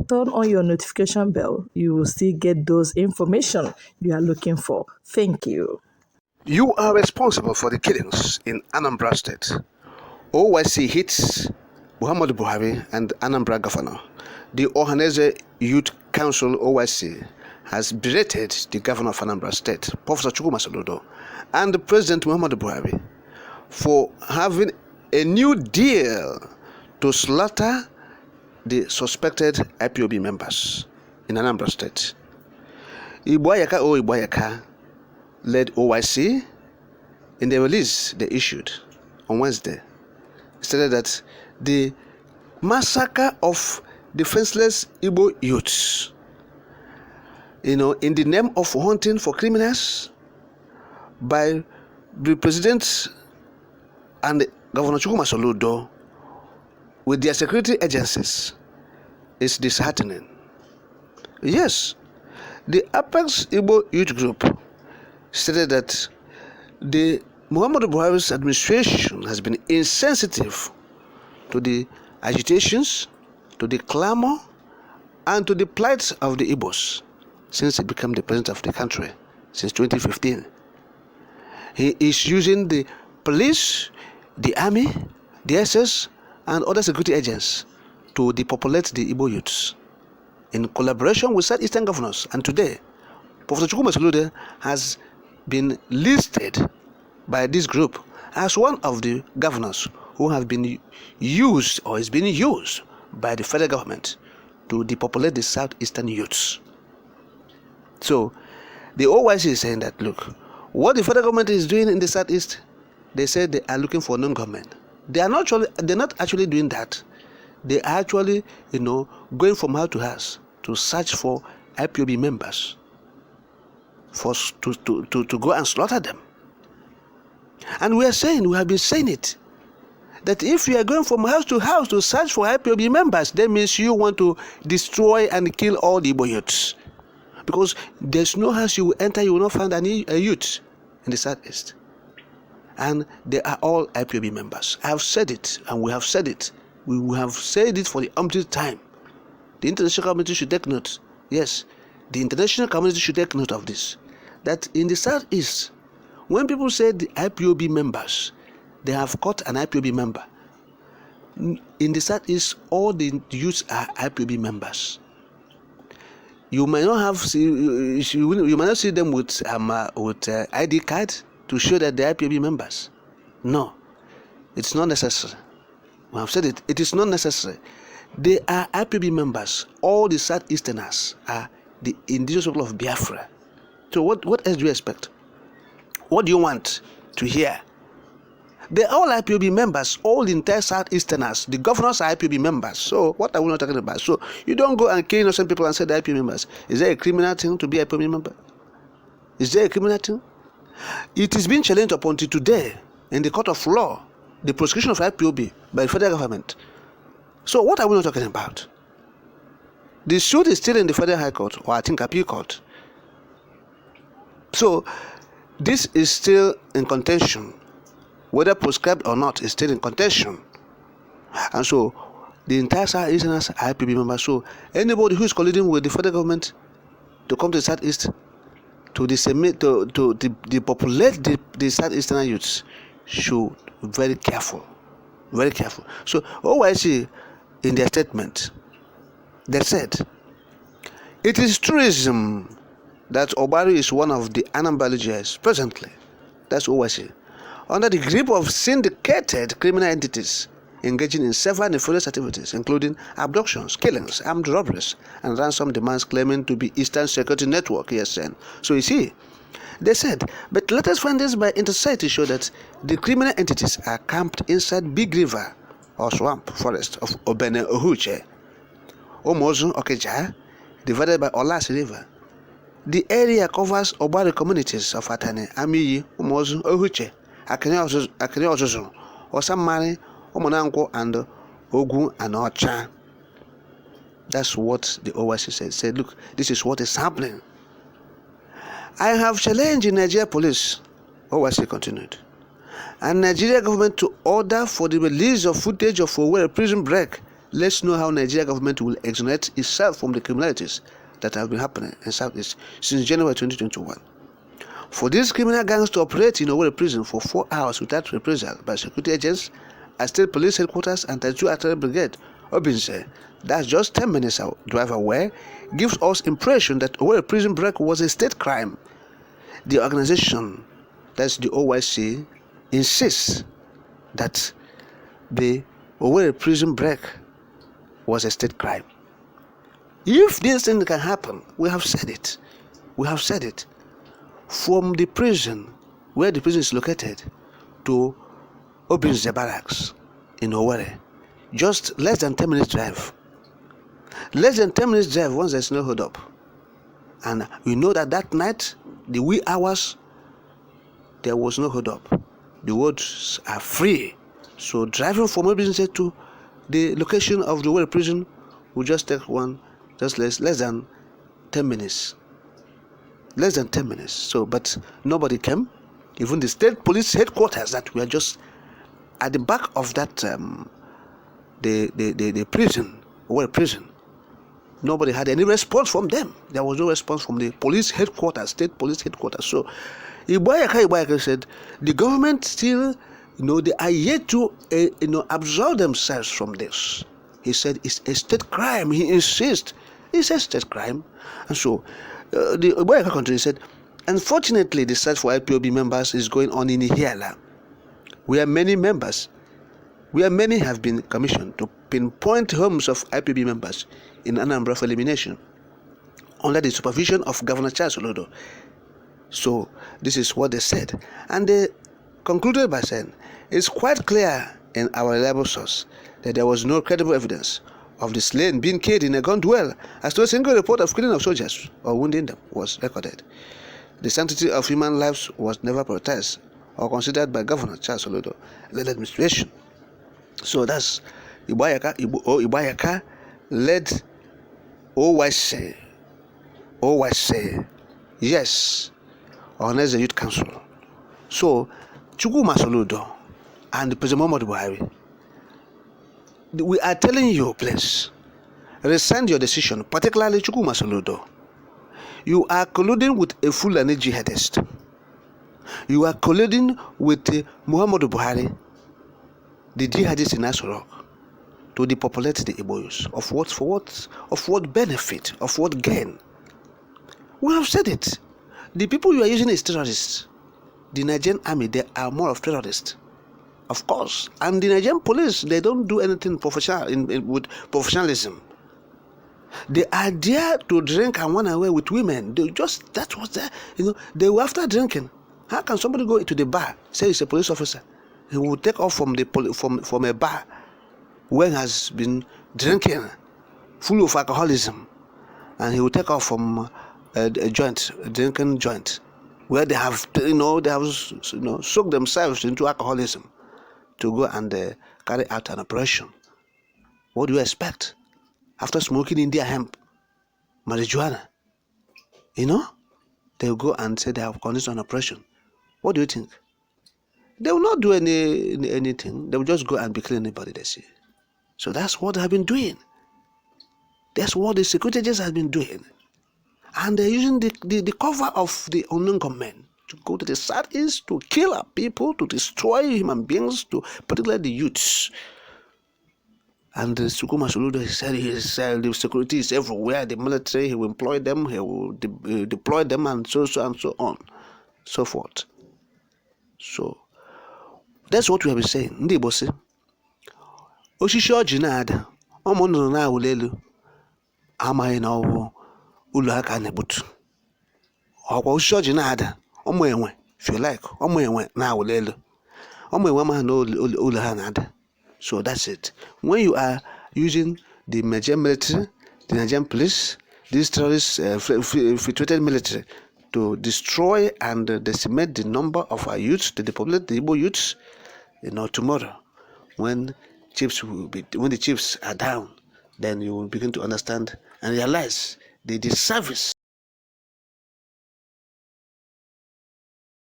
turn on your notification bell. You will still get those information you are looking for. Thank you. You are responsible for the killings in Anambra State. OYC hits Muhammadu Buhari and Anambra Governor. The Ohaneze Youth Council OYC has berated the governor of Anambra State, Professor Soludo, and the President Muhammadu Buhari for having a new deal to slaughter the suspected IPOB members in Anambra State. Igboayaka led OYC in the release they issued on Wednesday. Stated that the massacre of defenseless Igbo youths, in the name of hunting for criminals by the president and Governor Soludo with their security agencies, is disheartening. Yes, the Apex Igbo Youth Group stated that the Muhammadu Buhari's administration has been insensitive to the agitations, to the clamor, and to the plight of the Igbos since he became the president of the country since 2015. He is using the police, the army, the SS, and other security agents to depopulate the Igbo youths in collaboration with Southeastern governors. And today, Professor Soludo has been listed by this group as one of the governors who have been used or is being used by the federal government to depopulate the Southeastern youths. So the OYC is saying that, look, what the federal government is doing in the Southeast, they say they are looking for non-government. They're not actually doing that. They are actually, going from house to house to search for IPOB members to go and slaughter them. And we have been saying it, that if you are going from house to search for IPOB members, that means you want to destroy and kill all the Igbo youths. Because there's no house you will enter, you will not find a youth in the Southeast. And they are all IPOB members. I have said it, and we have said it. We have said it for the umpteenth time. The international community should take note. Yes, the international community should take note of this. That in the Southeast, when people say the IPOB members, they have caught an IPOB member. In the Southeast, all the youths are IPOB members. You might not see them with ID card to show that they're IPOB members. No, it's not necessary. We have said it. It is not necessary. They are IPOB members. All the Southeasterners are the indigenous people of Biafra. So what else do you expect? What do you want to hear? They're all IPOB members, all the entire Southeasterners. The governors are IPOB members. So what are we not talking about? So you don't go and kill innocent people and say they're IPOB members. Is there a criminal thing to be IPOB member? Is there a criminal thing? It is being challenged up until today in the court of law, the prosecution of IPOB by the federal government. So what are we not talking about? The suit is still in the federal high court, or I think appeal court. So this is still in contention. Whether prescribed or not is still in contention. And so the entire Southeasterners are IPOB members. So anybody who is colluding with the federal government to come to the Southeast to depopulate the Southeastern youths should be very careful. Very careful. So OYC, in their statement, they said, it is tourism that Obari is one of the Anambra leaders presently. That's OYC. Under the grip of syndicated criminal entities engaging in several nefarious activities, including abductions, killings, armed robberies, and ransom demands claiming to be Eastern Security Network, ESN. So you see, they said, but latest findings by Intersight show that the criminal entities are camped inside Big River or swamp forest of Obene Ohuche, Omozu Okeja, divided by Olas River. The area covers Obari communities of Atane, Amiyi, Umozu, Ohuche, Akene Ozozo, Osamari, Omonanko, and Ogun and Ocha. That's what the OYC said. Said, look, this is what is happening. I have challenged Nigeria police, OYC continued, and Nigeria government to order for the release of footage of a prison break let's know how Nigeria government will exonerate itself from the criminalities that have been happening in Southeast since January 2021. For these criminal gangs to operate in Owerri prison for 4 hours without reprisal by security agents at State Police Headquarters and 32 Artillery Brigade, Obinze, that's just 10 minutes drive away, gives us impression that Owerri prison break was a state crime. The organization, that's the OYC, insists that the Owerri prison break was a state crime. If this thing can happen, we have said it. We have said it. From the prison, where the prison is located, to Obinze barracks in Owerri, just less than 10 minutes drive. Less than 10 minutes drive once there's no hold up. And we know that night, the wee hours, there was no hold up. The roads are free. So driving from Obinze to the location of the Owerri prison will just take less than 10 minutes. Less than 10 minutes. So, but nobody came. Even the State Police Headquarters that were just at the back of that the prison, Owerri prison. Nobody had any response from them. There was no response from the police headquarters, State Police Headquarters. So, Ibayaka said the government still, they are yet to, absolve themselves from this. He said it's a state crime. He insists it's a state crime, and so the Ibayaka country said, unfortunately, the search for IPOB members is going on in Ihiala, where many have been commissioned to pinpoint homes of IPOB members in Anambra for elimination under the supervision of Governor Charles Soludo. So this is what they said, and they concluded by saying it's quite clear in our reliable source that there was no credible evidence of the slain being killed in a gun duel, as no single report of killing of soldiers or wounding them was recorded. The sanctity of human lives was never prioritized or considered by Governor Charles Soludo led administration. So that's Ibayaka led OYC, yes, Ohaneze Youth Council. So Chukuma Soludo and President Muhammadu Buhari, we are telling you, please, rescind your decision, particularly Chukuma Soludo. You are colluding with a Fulani jihadist. You are colluding with Muhammadu Buhari, the jihadist in Asorok, to depopulate the Igbos. Of what? For what? Of what benefit? Of what gain? We have said it. The people you are using is terrorists. The Nigerian army, they are more of terrorists. Of course. And the Nigerian police, they don't do anything professional with professionalism. They are there to drink and run away with women. That was there. They were after drinking. How can somebody go into the bar, say he's a police officer? He will take off from a bar when he has been drinking, full of alcoholism, and he will take off from a drinking joint, where they have, soaked themselves into alcoholism, to go and carry out an operation. What do you expect? After smoking India hemp, marijuana, they will go and say they have conducted an operation. What do you think? They will not do anything. They will just go and be killing anybody they see. So that's what they have been doing. That's what the security agents have been doing. And they're using the cover of the unknown government to go to the southeast to kill our people, to destroy human beings, particularly the youths. And Chukuma Soludo said the security is everywhere. The military, he will employ them, he will deploy them, and so on, so forth. So that's what we have been saying. Ndigbo say, oshishi ọjị na-ada, ụmụ nnụnụ na-awụli elu, amaghị na ọwụ ụlọ aka na-egbutu. Ọkwa oshishi ọjị na-ada, ụmụ enwe, if you like, ụmụ enwe na-awụli elu. Ụmụ enwe amaghị na ụlọ ha na-ada. So that's it. When you are using the Nigerian military, the Nigerian police, these terrorists, infiltrated military, to destroy and decimate the number of our youths, to depopulate the Igbo youths, tomorrow, when the chiefs are down, then you will begin to understand and realize the disservice